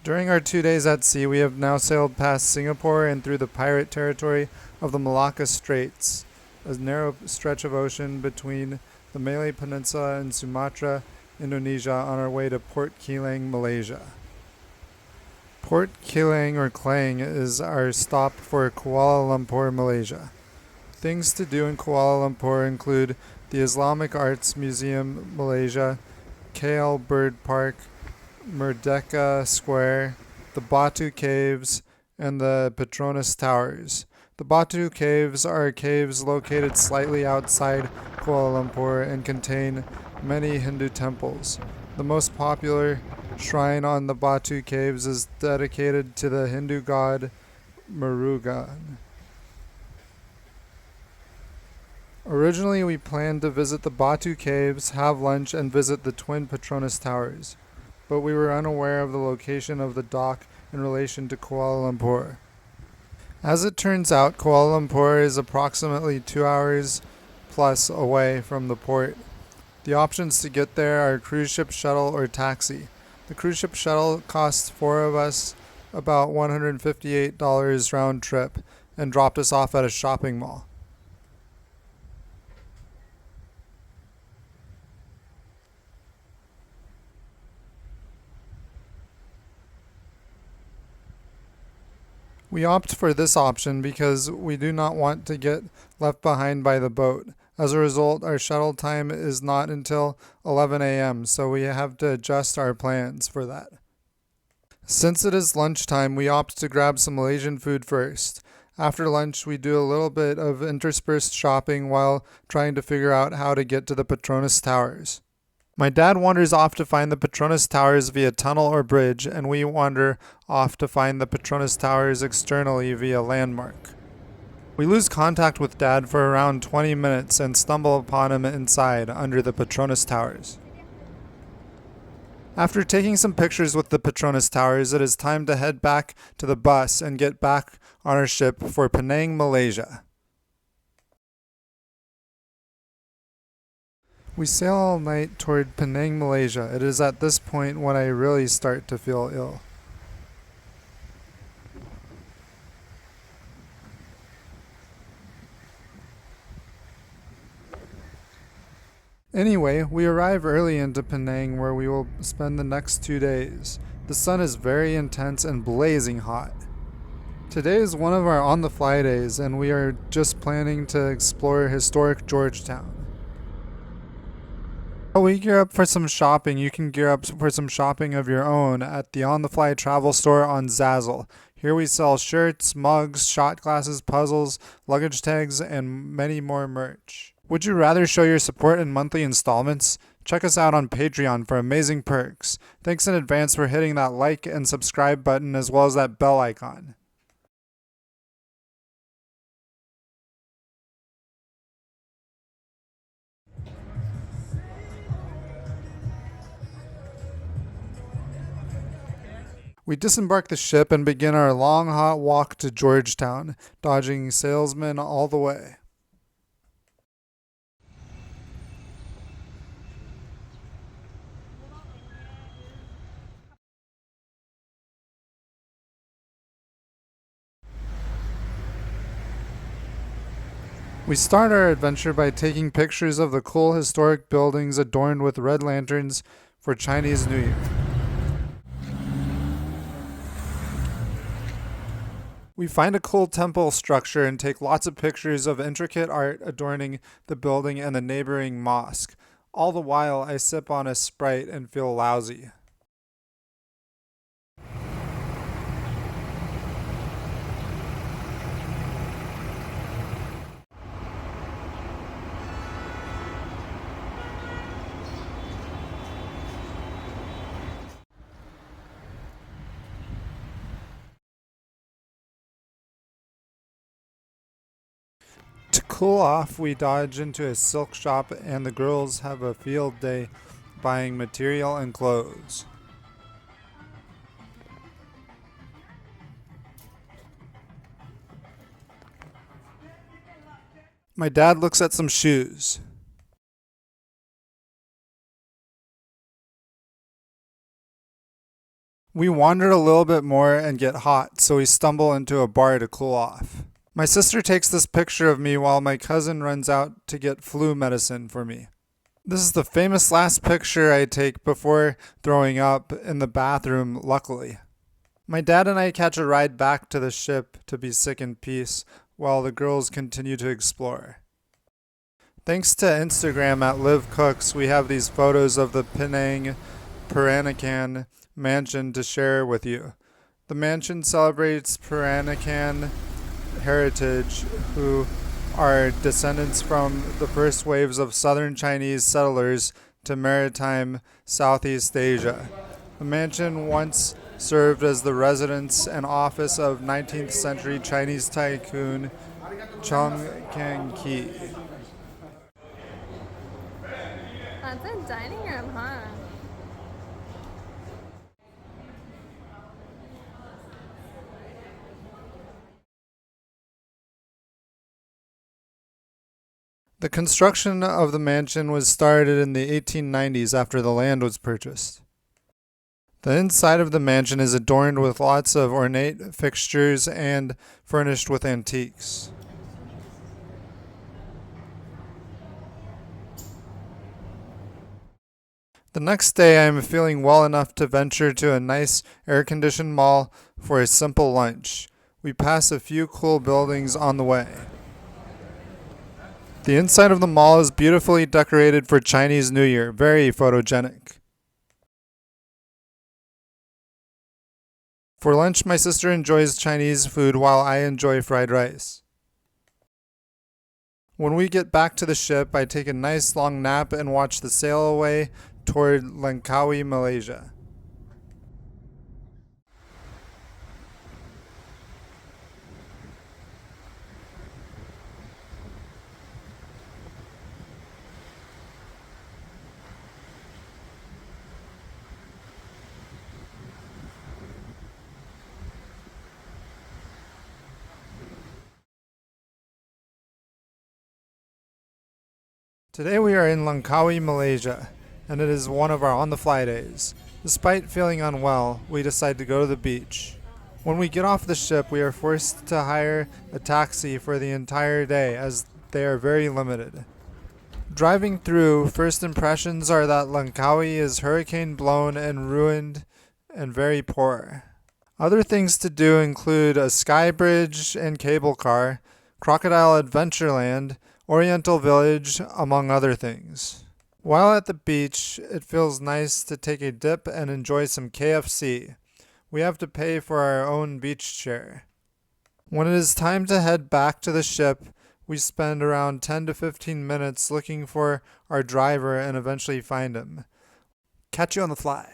During our 2 days at sea, we have now sailed past Singapore and through the pirate territory of the Malacca Straits, a narrow stretch of ocean between the Malay Peninsula and Sumatra, Indonesia, on our way to Port Keeling, Malaysia. Port Keeling or Klang is our stop for Kuala Lumpur, Malaysia. Things to do in Kuala Lumpur include the Islamic Arts Museum, Malaysia, KL Bird Park, Merdeka Square, the Batu Caves, and the Petronas Towers. The Batu Caves are caves located slightly outside Kuala Lumpur and contain many Hindu temples. The most popular shrine on the Batu Caves is dedicated to the Hindu god Murugan. Originally, we planned to visit the Batu Caves, have lunch, and visit the twin Petronas Towers, but we were unaware of the location of the dock in relation to Kuala Lumpur. As it turns out, Kuala Lumpur is approximately 2 hours plus away from the port. The options to get there are cruise ship, shuttle, or taxi. The cruise ship shuttle cost 4 of us about $158 round trip and dropped us off at a shopping mall. We opt for this option because we do not want to get left behind by the boat. As a result, our shuttle time is not until 11 a.m., so we have to adjust our plans for that. Since it is lunchtime, we opt to grab some Malaysian food first. After lunch, we do a little bit of interspersed shopping while trying to figure out how to get to the Petronas Towers. My dad wanders off to find the Petronas Towers via tunnel or bridge, and we wander off to find the Petronas Towers externally via landmark. We lose contact with Dad for around 20 minutes and stumble upon him inside under the Petronas Towers. After taking some pictures with the Petronas Towers, it is time to head back to the bus and get back on our ship for Penang, Malaysia. We sail all night toward Penang, Malaysia. It is at this point when I really start to feel ill. Anyway, we arrive early into Penang where we will spend the next 2 days. The sun is very intense and blazing hot. Today is one of our on-the-fly days and we are just planning to explore historic Georgetown. While we gear up for some shopping, you can gear up for some shopping of your own at the on-the-fly travel store on Zazzle. Here we sell shirts, mugs, shot glasses, puzzles, luggage tags, and many more merch. Would you rather show your support in monthly installments? Check us out on Patreon for amazing perks. Thanks in advance for hitting that like and subscribe button as well as that bell icon. We disembark the ship and begin our long, hot walk to Georgetown, dodging salesmen all the way. We start our adventure by taking pictures of the cool historic buildings adorned with red lanterns for Chinese New Year. We find a cool temple structure and take lots of pictures of intricate art adorning the building and the neighboring mosque. All the while, I sip on a Sprite and feel lousy. To cool off, we dodge into a silk shop and the girls have a field day buying material and clothes. My dad looks at some shoes. We wander a little bit more and get hot, so we stumble into a bar to cool off. My sister takes this picture of me while my cousin runs out to get flu medicine for me. This is the famous last picture I take before throwing up in the bathroom, luckily. My dad and I catch a ride back to the ship to be sick in peace while the girls continue to explore. Thanks to Instagram at Live Cooks, we have these photos of the Penang Peranakan mansion to share with you. The mansion celebrates Peranakan heritage, who are descendants from the first waves of southern Chinese settlers to maritime Southeast Asia. The mansion once served as the residence and office of 19th century Chinese tycoon Chung Kang-ki. That's a dining room, huh? The construction of the mansion was started in the 1890s after the land was purchased. The inside of the mansion is adorned with lots of ornate fixtures and furnished with antiques. The next day, I am feeling well enough to venture to a nice air-conditioned mall for a simple lunch. We pass a few cool buildings on the way. The inside of the mall is beautifully decorated for Chinese New Year, very photogenic. For lunch, my sister enjoys Chinese food while I enjoy fried rice. When we get back to the ship, I take a nice long nap and watch the sail away toward Langkawi, Malaysia. Today we are in Langkawi, Malaysia, and it is one of our on-the-fly days. Despite feeling unwell, we decide to go to the beach. When we get off the ship, we are forced to hire a taxi for the entire day as they are very limited. Driving through, first impressions are that Langkawi is hurricane-blown and ruined and very poor. Other things to do include a sky bridge and cable car, Crocodile Adventureland, Oriental Village, among other things. While at the beach, it feels nice to take a dip and enjoy some KFC. We have to pay for our own beach share. When it is time to head back to the ship, we spend around 10 to 15 minutes looking for our driver and eventually find him. Catch you on the fly.